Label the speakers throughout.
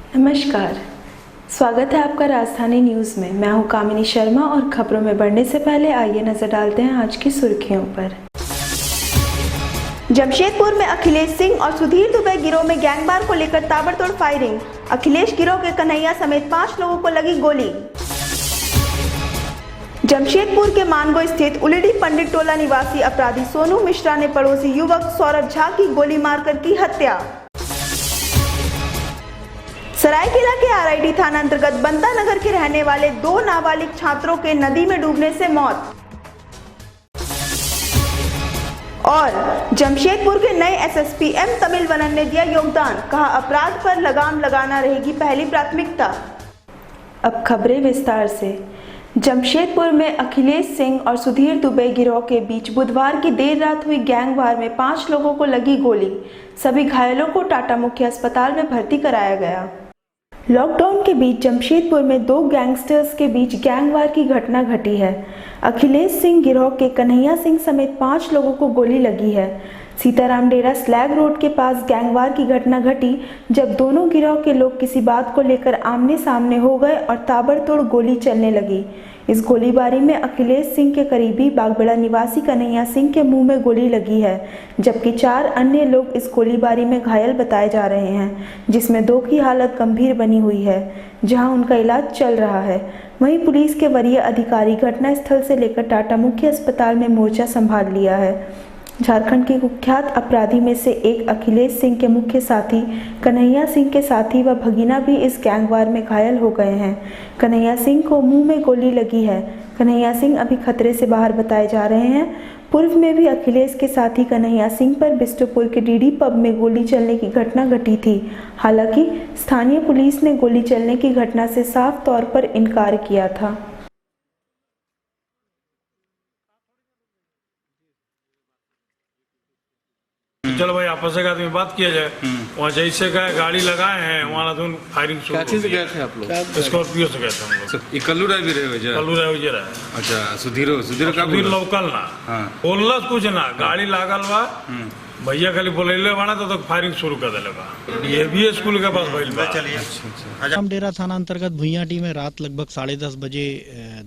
Speaker 1: नमस्कार, स्वागत है आपका राजधानी न्यूज़ में। मैं हूं कामिनी शर्मा और खबरों में बढ़ने से पहले आइए नजर डालते हैं आज की सुर्खियों पर।
Speaker 2: जमशेदपुर में अखिलेश सिंह और सुधीर दुबे गिरोह में गैंगवार को लेकर ताबड़तोड़ फायरिंग। अखिलेश गिरोह के कन्हैया समेत 5 लोगों को लगी गोली। जमशेदपुर के मानगो स्थित उलिडी पंडित टोला निवासी अपराधी सोनू मिश्रा ने पड़ोसी युवक सौरभ झा की गोली मारकर की हत्या। सरायकेला के आरआईडी थाना अंतर्गत बंता नगर के रहने वाले 2 नाबालिग छात्रों के नदी में डूबने से मौत। और जमशेदपुर के नए एसएसपी एम तमिलवनन ने दिया योगदान, कहा अपराध पर लगाम लगाना रहेगी पहली प्राथमिकता।
Speaker 1: अब खबरें विस्तार से। जमशेदपुर में अखिलेश सिंह और सुधीर दुबे गिरोह के बीच बुधवार की देर रात हुई गैंगवार में 5 लोगों को लगी गोली। सभी घायलों को टाटा मुख्य अस्पताल में भर्ती कराया गया। लॉकडाउन के बीच जमशेदपुर में 2 गैंगस्टर्स के बीच गैंगवार की घटना घटी है। अखिलेश सिंह गिरोह के कन्हैया सिंह समेत 5 लोगों को गोली लगी है। सीताराम डेरा स्लैग रोड के पास गैंगवार की घटना घटी जब दोनों गिरोह के लोग किसी बात को लेकर आमने सामने हो गए और ताबड़तोड़ गोली चलने लगी। इस गोलीबारी में अखिलेश सिंह के करीबी बागबेड़ा निवासी कन्हैया सिंह के मुंह में गोली लगी है, जबकि 4 अन्य लोग इस गोलीबारी में घायल बताए जा रहे हैं, जिसमें 2 की हालत गंभीर बनी हुई है, जहां उनका इलाज चल रहा है। वहीं पुलिस के वरीय अधिकारी घटनास्थल से लेकर टाटा मुख्य अस्पताल में मोर्चा संभाल लिया है। झारखंड के कुख्यात अपराधी में से एक अखिलेश सिंह के मुख्य साथी कन्हैया सिंह के साथी व भगीना भी इस गैंगवार में घायल हो गए हैं। कन्हैया सिंह को मुंह में गोली लगी है। कन्हैया सिंह अभी खतरे से बाहर बताए जा रहे हैं। पूर्व में भी अखिलेश के साथी कन्हैया सिंह पर बिष्टुपुर के डीडी पब में गोली चलने की घटना घटी थी। हालांकि स्थानीय पुलिस ने गोली चलने की घटना से साफ तौर पर इनकार किया था।
Speaker 3: चलो भाई आपस में आदमी बात किया जाए। वहाँ जैसे का गाड़ी लगाए हैं वहाँ तुम फायरिंग शुरू।
Speaker 4: क्या से गए थे आप लोग?
Speaker 3: स्कॉर्पियो से गए थे हम लोग।
Speaker 4: ये कल्लू राय भी रहे हो?
Speaker 3: कल्लू राय भी रहे।
Speaker 4: अच्छा, सुधीर का
Speaker 3: लोकल ना बोलना कुछ ना, गाड़ी लागल बा, भैया खाली बोले बाना तो फायरिंग शुरू कर दिले बा। ये भी स्कूल के पास भइल बा।
Speaker 5: राम डेरा थाना अंतर्गत भुइयाटी में रात लगभग 10:30 बजे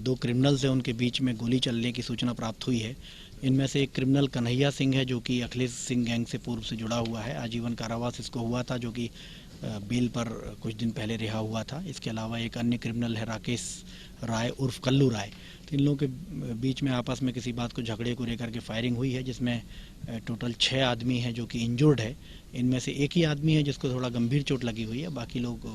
Speaker 5: 2 क्रिमिनल से उनके बीच में गोली चलने की सूचना प्राप्त हुई है। इनमें से एक क्रिमिनल कन्हैया सिंह है, जो कि अखिलेश सिंह गैंग से पूर्व से जुड़ा हुआ है। आजीवन कारावास इसको हुआ था, जो कि बेल पर कुछ दिन पहले रिहा हुआ था। इसके अलावा एक अन्य क्रिमिनल है राकेश राय उर्फ कल्लू राय। तो इन लोगों के बीच में आपस में किसी बात को झगड़े को लेकर के फायरिंग हुई है, जिसमें टोटल 6 आदमी हैं जो कि इंजर्ड है। इनमें से एक ही आदमी है जिसको थोड़ा गंभीर चोट लगी हुई है, बाकी लोग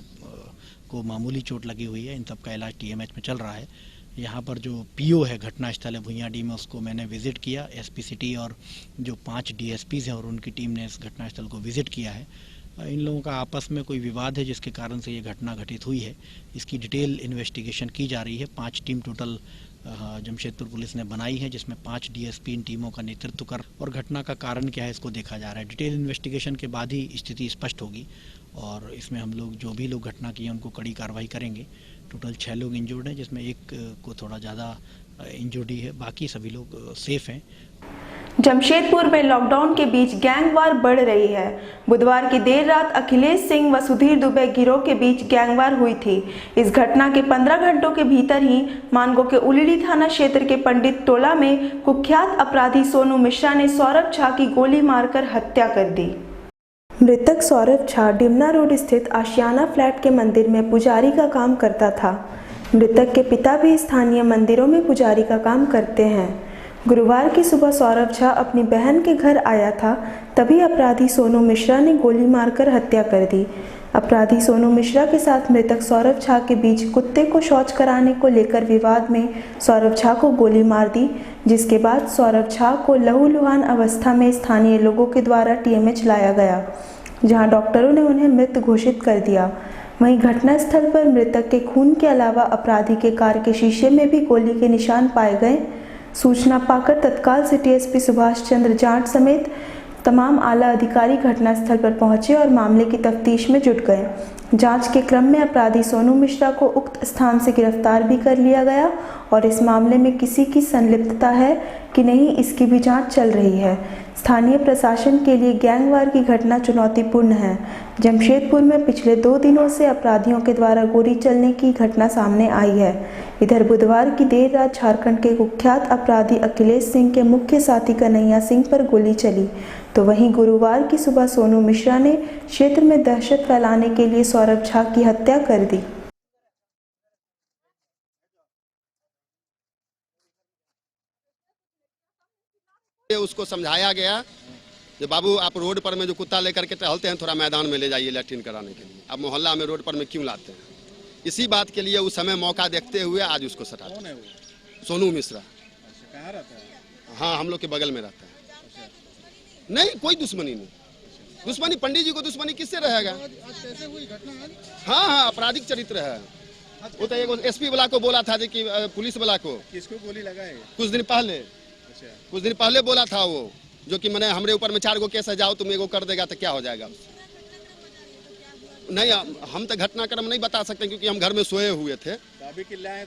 Speaker 5: को मामूली चोट लगी हुई है। इन सबका इलाज TMH में चल रहा है। यहाँ पर जो PO है घटनास्थल है भुइयाडी में, उसको मैंने विजिट किया। SP सिटी और जो 5 DSPs हैं और उनकी टीम ने इस घटनास्थल को विजिट किया है। इन लोगों का आपस में कोई विवाद है जिसके कारण से ये घटना घटित हुई है। इसकी डिटेल इन्वेस्टिगेशन की जा रही है। 5 टीम टोटल जमशेदपुर पुलिस ने बनाई है, जिसमें 5 DSP इन टीमों का नेतृत्व कर, और घटना का कारण क्या है इसको देखा जा रहा है। डिटेल इन्वेस्टिगेशन के बाद ही स्थिति स्पष्ट होगी और इसमें हम लोग जो भी लोग घटना की है उनको कड़ी कार्रवाई करेंगे। टोटल 6 लोग इंजर्ड हैं, जिसमें एक को थोड़ा ज़्यादा इंजर्डी है, बाकी सभी लोग सेफ हैं।
Speaker 1: जमशेदपुर में लॉकडाउन के बीच गैंगवार बढ़ रही है। बुधवार की देर रात अखिलेश सिंह व सुधीर दुबे गिरोह के बीच गैंगवार हुई थी। इस घटना के 15 घंटों के भीतर ही मानगो के उलिडी थाना क्षेत्र के पंडित टोला में कुख्यात अपराधी सोनू मिश्रा ने सौरभ झा की गोली मारकर हत्या कर दी। मृतक सौरभ झा डिमना रोड स्थित आशियाना फ्लैट के मंदिर में पुजारी का काम करता था। मृतक के पिता भी स्थानीय मंदिरों में पुजारी का काम करते हैं। गुरुवार की सुबह सौरभ झा अपनी बहन के घर आया था, तभी अपराधी सोनू मिश्रा ने गोली मारकर हत्या कर दी। अपराधी सोनू मिश्रा के साथ मृतक सौरभ झा के बीच कुत्ते को शौच कराने को लेकर विवाद में सौरभ झा को गोली मार दी, जिसके बाद सौरभ झा को लहूलुहान अवस्था में स्थानीय लोगों के द्वारा TMH लाया गया, जहां डॉक्टरों ने उन्हें मृत घोषित कर दिया। वहीं घटनास्थल पर मृतक के खून के अलावा अपराधी के कार के शीशे में भी गोली के निशान पाए गए। सूचना पाकर तत्काल सिटी SP सुभाष चंद्र जाट समेत तमाम आला अधिकारी घटनास्थल पर पहुंचे और मामले की तफ्तीश में जुट गए। जांच के क्रम में अपराधी सोनू मिश्रा को उक्त स्थान से गिरफ्तार भी कर लिया गया और इस मामले में किसी की संलिप्तता है कि नहीं, इसकी भी जांच चल रही है। स्थानीय प्रशासन के लिए गैंगवार की घटना चुनौतीपूर्ण है। जमशेदपुर में पिछले 2 दिनों से अपराधियों के द्वारा गोली चलने की घटना सामने आई है। इधर बुधवार की देर रात झारखंड के कुख्यात अपराधी अखिलेश सिंह के मुख्य साथी कन्हैया सिंह पर गोली चली, तो वहीं गुरुवार की सुबह सोनू मिश्रा ने क्षेत्र में दहशत फैलाने के लिए सौरभ झा की हत्या कर दी।
Speaker 6: उसको समझाया गया कि बाबू आप रोड पर में जो कुत्ता लेकर के टहलते हैं थोड़ा मैदान में ले जाइए लैट्रिन कराने के लिए, आप मोहल्ला में रोड पर में क्यों लाते हैं। इसी बात के लिए उस समय मौका देखते हुए आज उसको सटा। सोनू मिश्रा। कहाँ रहता है? हाँ, हम लोग के बगल में रहता है। नहीं, कोई दुश्मनी नहीं। दुश्मनी पंडित जी को दुश्मनी किससे रहेगा? हाँ हाँ, आपराधिक चरित्र है वो। तो एक एसपी वाला को बोला था कि पुलिस वाला को
Speaker 7: किसको गोली लगाए
Speaker 6: कुछ दिन पहले बोला था वो, जो कि मैंने हमरे ऊपर में 4 गो केस है, जाओ तुम एगो कर देगा तो क्या हो जाएगा उससे। नहीं, हम तो घटनाक्रम नहीं बता सकते क्योंकि हम घर में सोए हुए थे।
Speaker 7: तो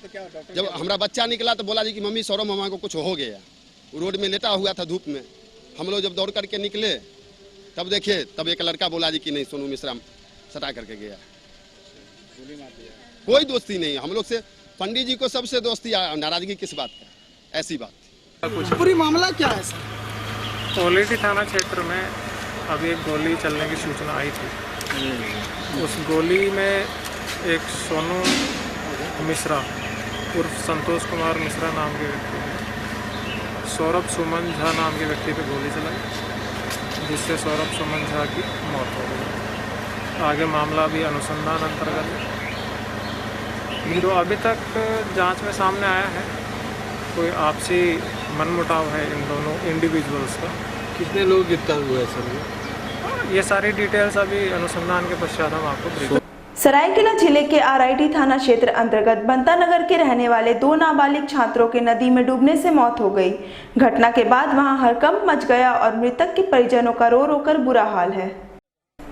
Speaker 7: क्या डॉक्टर
Speaker 6: जब हमारा बच्चा निकला तो बोला जी कि मम्मी सौरभ मामा को कुछ हो गया। रोड में लेटा हुआ था धूप में। हम लोग जब दौड़ करके निकले तब देखे, तब एक लड़का बोला जी कि नहीं सोनू मिश्रा सटा करके गया। कोई दोस्ती नहीं हम लोग से। पंडित जी को सबसे दोस्ती, नाराजगी किस बात का, ऐसी बात।
Speaker 7: पूरी मामला क्या है सर?
Speaker 8: कोलेटी थाना क्षेत्र में अभी एक गोली चलने की सूचना आई थी। उस गोली में एक सोनू मिश्रा उर्फ संतोष कुमार मिश्रा नाम के व्यक्ति ने सौरभ सुमन झा नाम के व्यक्ति पे गोली चलाई, जिससे सौरभ सुमन झा की मौत हो गई। आगे मामला भी अनुसंधान अंतर्गत है। जो अभी तक जांच में सामने आया है, कोई आपसी मनमुटाव है इन दोनों इंडिविजुअल्स का।
Speaker 4: कितने लोग गिरफ्तार हुए हैं सर?
Speaker 8: ये सारी डिटेल्स अभी अनुसंधान के पश्चात हम आपको ब्रीफ।
Speaker 1: सरायकेला जिले के आरआईटी थाना क्षेत्र अंतर्गत बंता नगर के रहने वाले 2 नाबालिग छात्रों के नदी में डूबने से मौत हो गई। घटना के बाद वहां हड़कंप मच गया और मृतक के परिजनों का रो रो कर बुरा हाल है।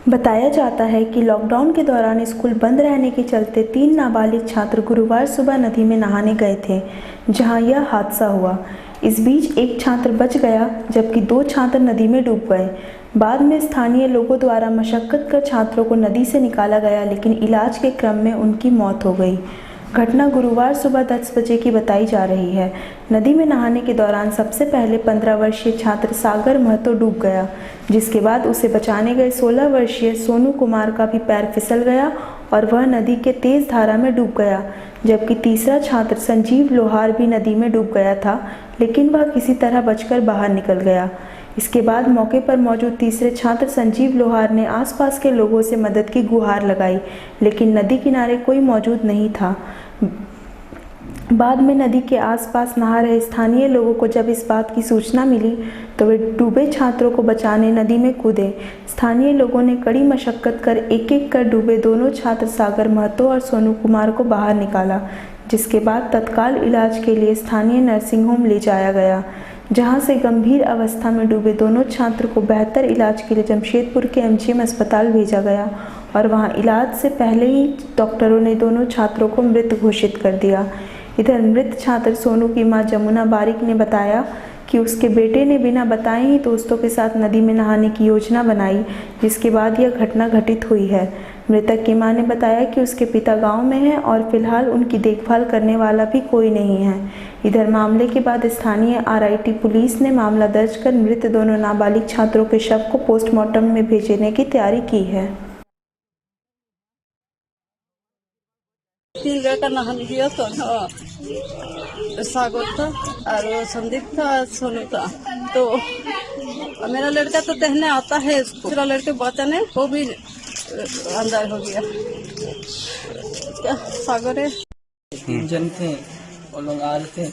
Speaker 1: बताया जाता है कि लॉकडाउन के दौरान स्कूल बंद रहने के चलते 3 नाबालिग छात्र गुरुवार सुबह नदी में नहाने गए थे, जहां यह हादसा हुआ। इस बीच एक छात्र बच गया जबकि 2 छात्र नदी में डूब गए। बाद में स्थानीय लोगों द्वारा मशक्कत कर छात्रों को नदी से निकाला गया, लेकिन इलाज के क्रम में उनकी मौत हो गई। घटना गुरुवार सुबह 10 बजे की बताई जा रही है। नदी में नहाने के दौरान सबसे पहले 15 वर्षीय छात्र सागर महतो डूब गया, जिसके बाद उसे बचाने गए 16 वर्षीय सोनू कुमार का भी पैर फिसल गया और वह नदी के तेज धारा में डूब गया, जबकि तीसरा छात्र संजीव लोहार भी नदी में डूब गया था, लेकिन वह किसी तरह बचकर बाहर निकल गया। इसके बाद मौके पर मौजूद तीसरे छात्र संजीव लोहार ने आसपास के लोगों से मदद की गुहार लगाई, लेकिन नदी किनारे कोई मौजूद नहीं था। बाद में नदी के आसपास नहा रहे स्थानीय लोगों को जब इस बात की सूचना मिली तो वे डूबे छात्रों को बचाने नदी में कूदे। स्थानीय लोगों ने कड़ी मशक्कत कर एक एक कर डूबे दोनों छात्र सागर महतो और सोनू कुमार को बाहर निकाला, जिसके बाद तत्काल इलाज के लिए स्थानीय नर्सिंग होम ले जाया गया, जहां से गंभीर अवस्था में डूबे दोनों छात्र को बेहतर इलाज के लिए जमशेदपुर के एमजीएम अस्पताल भेजा गया और वहां इलाज से पहले ही डॉक्टरों ने दोनों छात्रों को मृत घोषित कर दिया। इधर मृत छात्र सोनू की मां जमुना बारिक ने बताया कि उसके बेटे ने बिना बताए ही दोस्तों के साथ नदी में नहाने की योजना बनाई, जिसके बाद यह घटना घटित हुई है। मृतक की मां ने बताया कि उसके पिता गांव में हैं और फिलहाल उनकी देखभाल करने वाला भी कोई नहीं है। इधर मामले के बाद स्थानीय आरआईटी पुलिस ने मामला दर्ज कर मृत दोनों नाबालिग छात्रों के शव को पोस्टमार्टम में भेजने की तैयारी की है।
Speaker 9: 3 लड़का नहाने गया तो सागर था और संदीप था, सोनू था। तो मेरा लड़का तो तहने आता है, दूसरा लड़के बचाने वो भी अंदर हो गया। क्या सागर है?
Speaker 10: 3 जन थे और लोग आ रहे थे,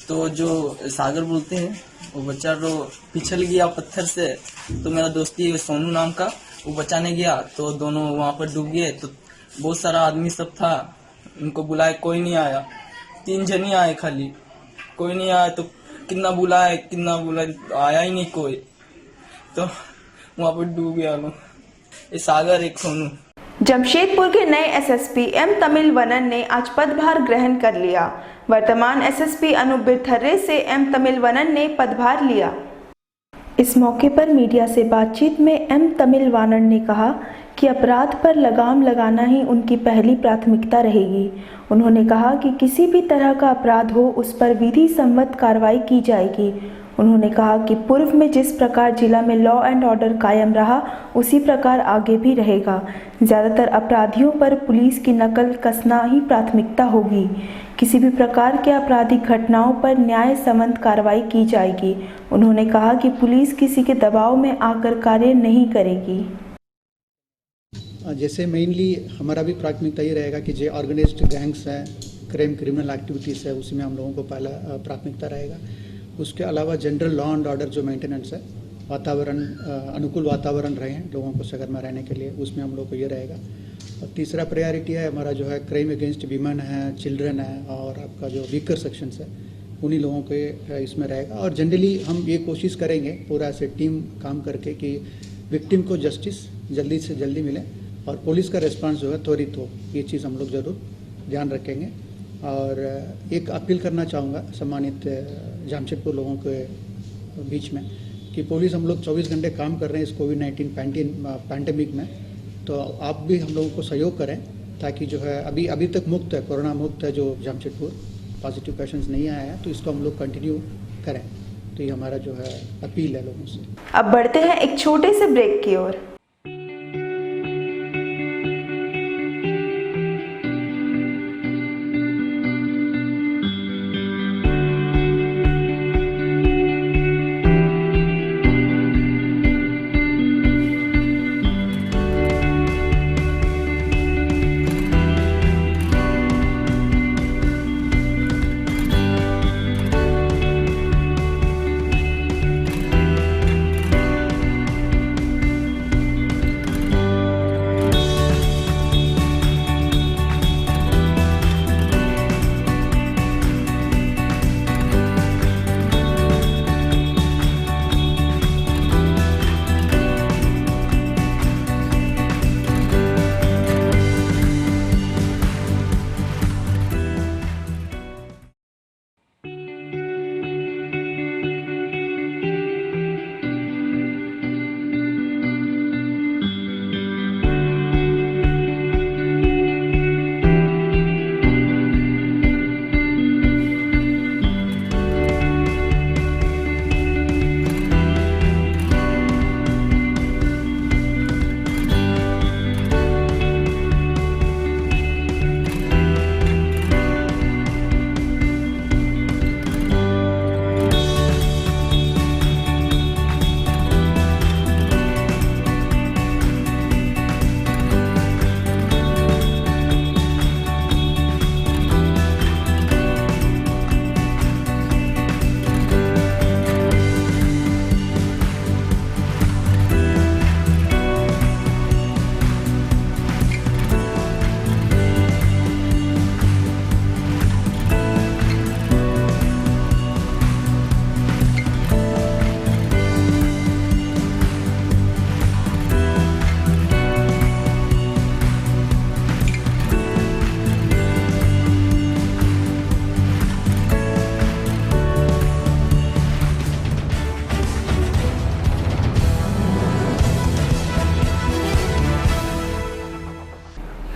Speaker 10: तो जो सागर बोलते हैं वो बच्चा तो पिछल गया पत्थर से, तो मेरा दोस्ती सोनू नाम का वो बचाने गया तो दोनों वहाँ पर डूब गए। तो बहुत सारा आदमी सब था, उनको बुलाए कोई नहीं आया। 3 जन ही आए खाली, कोई नहीं आया। तो कितना बुलाए आया ही नहीं कोई, तो वहाँ पर डूब गया लोग। ये सागर एक सोनू।
Speaker 2: जमशेदपुर के नए एसएसपी एम तमिलवनन ने आज पदभार ग्रहण कर लिया। वर्तमान एसएसपी अनूप बिरथर्रे से एम तमिलवनन ने पदभार लिया। इस मौके पर मीडिया से बातचीत में एम तमिलवानन ने कहा कि अपराध पर लगाम लगाना ही उनकी पहली प्राथमिकता रहेगी। उन्होंने कहा कि किसी भी तरह का अपराध हो उस पर विधि सम्मत कार्रवाई की जाएगी। उन्होंने कहा कि पूर्व में जिस प्रकार जिला में लॉ एंड ऑर्डर कायम रहा उसी प्रकार आगे भी रहेगा। ज़्यादातर अपराधियों पर पुलिस की नकल कसना ही प्राथमिकता होगी। किसी भी प्रकार के आपराधिक घटनाओं पर न्याय सम्मत कार्रवाई की जाएगी। उन्होंने कहा कि पुलिस किसी के दबाव में आकर कार्य नहीं करेगी।
Speaker 5: जैसे मेनली हमारा भी प्राथमिकता ये रहेगा कि जो ऑर्गेनाइज्ड गैंग्स हैं, क्रिमिनल एक्टिविटीज़ है, उसमें हम लोगों को पहला प्राथमिकता रहेगा। उसके अलावा जनरल लॉ एंड ऑर्डर जो मेंटेनेंस है, वातावरण अनुकूल वातावरण रहे लोगों को शहर में रहने के लिए, उसमें हम लोग को ये रहेगा। और तीसरा प्रायोरिटी है हमारा जो है क्राइम अगेंस्ट वीमेन है, चिल्ड्रन है और आपका जो वीकर सेक्शंस है उन्हीं लोगों के इसमें रहेगा। और जनरली हम ये कोशिश करेंगे पूरा ऐसे टीम काम करके कि विक्टिम को जस्टिस जल्दी से जल्दी मिले और पुलिस का रिस्पांस जो है त्वरित हो। ये चीज़ हम लोग ज़रूर ध्यान रखेंगे। और एक अपील करना चाहूँगा सम्मानित जमशेदपुर लोगों के बीच में कि पुलिस हम लोग 24 घंटे काम कर रहे हैं इस कोविड-19 पैंडेमिक में, तो आप भी हम लोगों को सहयोग करें ताकि जो है अभी तक मुक्त है, कोरोना मुक्त है जो जमशेदपुर, पॉजिटिव पेशेंट्स नहीं आए हैं, तो इसको हम लोग कंटिन्यू करें। तो ये हमारा जो है अपील है लोगों से।
Speaker 2: अब बढ़ते हैं एक छोटे से ब्रेक की ओर।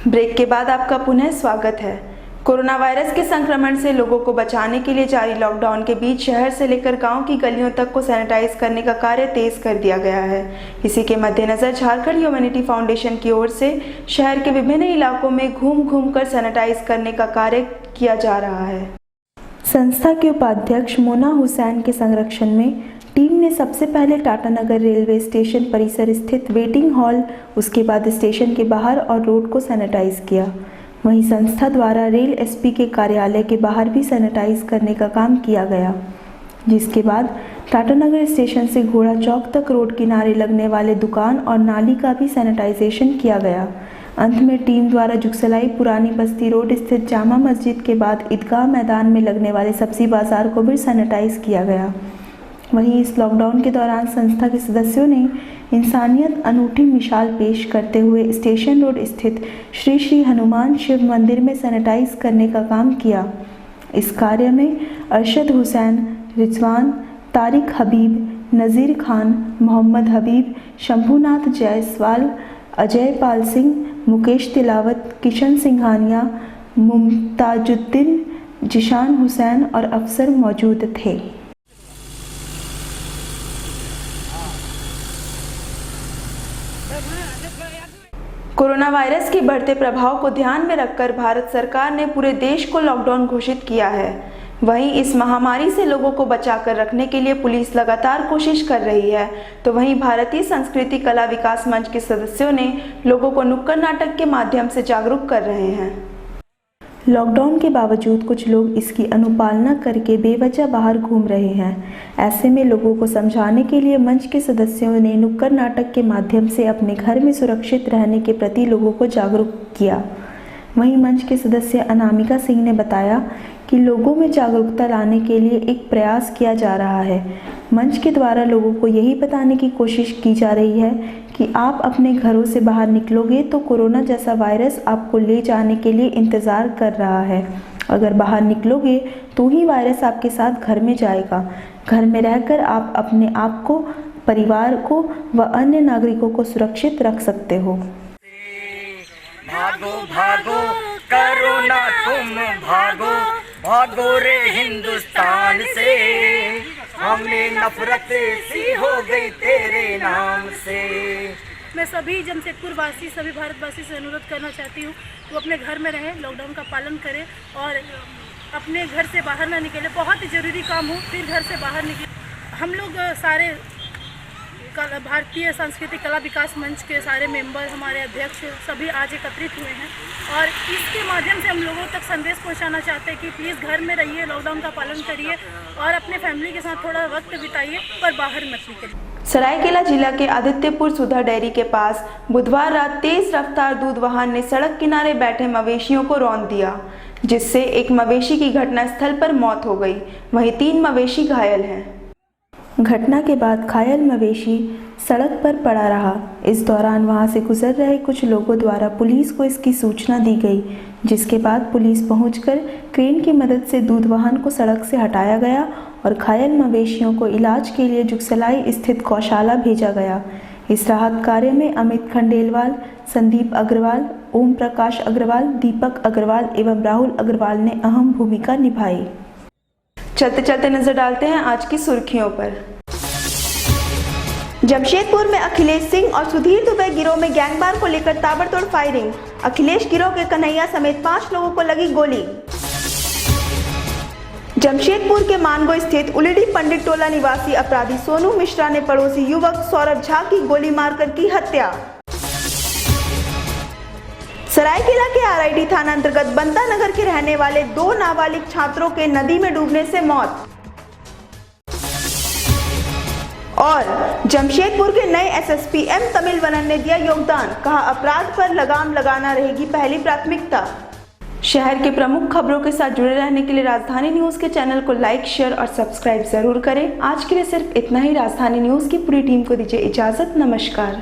Speaker 2: ब्रेक के बाद आपका पुनः स्वागत है। कोरोना वायरस के संक्रमण से लोगों को बचाने के लिए जारी लॉकडाउन के बीच शहर से लेकर गांव की गलियों तक को सैनिटाइज करने का कार्य तेज कर दिया गया है। इसी के मद्देनजर झारखंड ह्यूमैनिटी फाउंडेशन की ओर से शहर के विभिन्न इलाकों में घूम घूम कर सैनिटाइज करने का कार्य किया जा रहा है। संस्था के उपाध्यक्ष मोना हुसैन के संरक्षण में टीम ने सबसे पहले टाटानगर रेलवे स्टेशन परिसर स्थित वेटिंग हॉल, उसके बाद स्टेशन के बाहर और रोड को सैनिटाइज किया। वहीं संस्था द्वारा रेल एसपी के कार्यालय के बाहर भी सैनिटाइज करने का काम किया गया, जिसके बाद टाटानगर स्टेशन से घोड़ा चौक तक रोड किनारे लगने वाले दुकान और नाली का भी सैनिटाइजेशन किया गया। अंत में टीम द्वारा जुगसलाई पुरानी बस्ती रोड स्थित जामा मस्जिद के बाद ईदगाह मैदान में लगने वाले सब्जी बाजार को भी सैनिटाइज किया गया।
Speaker 1: वहीं इस लॉकडाउन के दौरान संस्था के सदस्यों ने इंसानियत अनूठी मिसाल पेश करते हुए स्टेशन रोड स्थित श्री श्री हनुमान शिव मंदिर में सैनिटाइज करने का काम किया। इस कार्य में अरशद हुसैन, रिजवान, तारिक हबीब, नज़ीर खान, मोहम्मद हबीब, शंभुनाथ जायसवाल, अजय पाल सिंह, मुकेश तिलावत, किशन सिंघानिया, मुमताजुद्दीन, जिशान हुसैन और अफसर मौजूद थे। कोरोना वायरस के बढ़ते प्रभाव को ध्यान में रखकर भारत सरकार ने पूरे देश को लॉकडाउन घोषित किया है। वहीं इस महामारी से लोगों को बचाकर रखने के लिए पुलिस लगातार कोशिश कर रही है, तो वहीं भारतीय संस्कृति कला विकास मंच के सदस्यों ने लोगों को नुक्कड़ नाटक के माध्यम से जागरूक कर रहे हैं। लॉकडाउन के बावजूद कुछ लोग इसकी अनुपालना करके बेवजह बाहर घूम रहे हैं। ऐसे में लोगों को समझाने के लिए मंच के सदस्यों ने नुक्कड़ नाटक के माध्यम से अपने घर में सुरक्षित रहने के प्रति लोगों को जागरूक किया। वहीं मंच के सदस्य अनामिका सिंह ने बताया कि लोगों में जागरूकता लाने के लिए एक प्रयास किया जा रहा है। मंच के द्वारा लोगों को यही बताने की कोशिश की जा रही है कि आप अपने घरों से बाहर निकलोगे तो कोरोना जैसा वायरस आपको ले जाने के लिए इंतज़ार कर रहा है। अगर बाहर निकलोगे तो ही वायरस आपके साथ घर में जाएगा। घर में रहकर आप अपने आप को, परिवार को व अन्य नागरिकों को सुरक्षित रख सकते हो।
Speaker 11: भागो भागो कोरोना तुम भागो, भागो रे हिंदुस्तान से, हमें नफरत सी हो गई तेरे नाम से।
Speaker 12: मैं सभी जमशेदपुर वासी, सभी भारतवासी से अनुरोध करना चाहती हूँ कि वो अपने घर में रहें, लॉकडाउन का पालन करें और अपने घर से बाहर ना निकले। बहुत ही ज़रूरी काम हो फिर घर से बाहर निकले। हम लोग सारे भारतीय सांस्कृतिक कला विकास मंच के सारे मेंबर, हमारे अध्यक्ष सभी आज एकत्रित हुए हैं और इसके माध्यम से हम लोगों तक संदेश पहुंचाना चाहते हैं कि प्लीज़ घर में रहिए, लॉकडाउन का पालन करिए और अपने फैमिली के साथ थोड़ा वक्त बिताइए, पर बाहर मत निकलिए।
Speaker 1: सरायकेला जिला के आदित्यपुर सुधा डेयरी के पास बुधवार रात तेज रफ्तार दूध वाहन ने सड़क किनारे बैठे मवेशियों को रौंद दिया, जिससे एक मवेशी की घटनास्थल पर मौत हो गई। वहीं 3 मवेशी घायल हैं। घटना के बाद घायल मवेशी सड़क पर पड़ा रहा। इस दौरान वहां से गुजर रहे कुछ लोगों द्वारा पुलिस को इसकी सूचना दी गई, जिसके बाद पुलिस पहुंचकर क्रेन की मदद से दूध वाहन को सड़क से हटाया गया और घायल मवेशियों को इलाज के लिए जुगसलाई स्थित गौशाला भेजा गया। इस राहत कार्य में अमित खंडेलवाल, संदीप अग्रवाल, ओम प्रकाश अग्रवाल, दीपक अग्रवाल एवं राहुल अग्रवाल ने अहम भूमिका निभाई। चलते चलते नजर डालते हैं आज की सुर्खियों पर। जमशेदपुर में अखिलेश सिंह और सुधीर दुबे गिरोह में गैंगवार को लेकर ताबड़तोड़ फायरिंग। अखिलेश गिरोह के कन्हैया समेत 5 लोगों को लगी गोली। जमशेदपुर के मानगो स्थित उलिडी पंडित टोला निवासी अपराधी सोनू मिश्रा ने पड़ोसी युवक सौरभ झा की गोली मारकर की हत्या। सरायकेला के आरआईडी थाना अंतर्गत बंता नगर के रहने वाले 2 नाबालिग छात्रों के नदी में डूबने से मौत। और जमशेदपुर के नए एसएसपी एम तमिलवनन ने दिया योगदान, कहा अपराध पर लगाम लगाना रहेगी पहली प्राथमिकता। शहर के प्रमुख खबरों के साथ जुड़े रहने के लिए राजधानी न्यूज के चैनल को लाइक, शेयर और सब्सक्राइब जरूर करें। आज के लिए सिर्फ इतना ही। राजधानी न्यूज की पूरी टीम को दीजिए इजाजत। नमस्कार।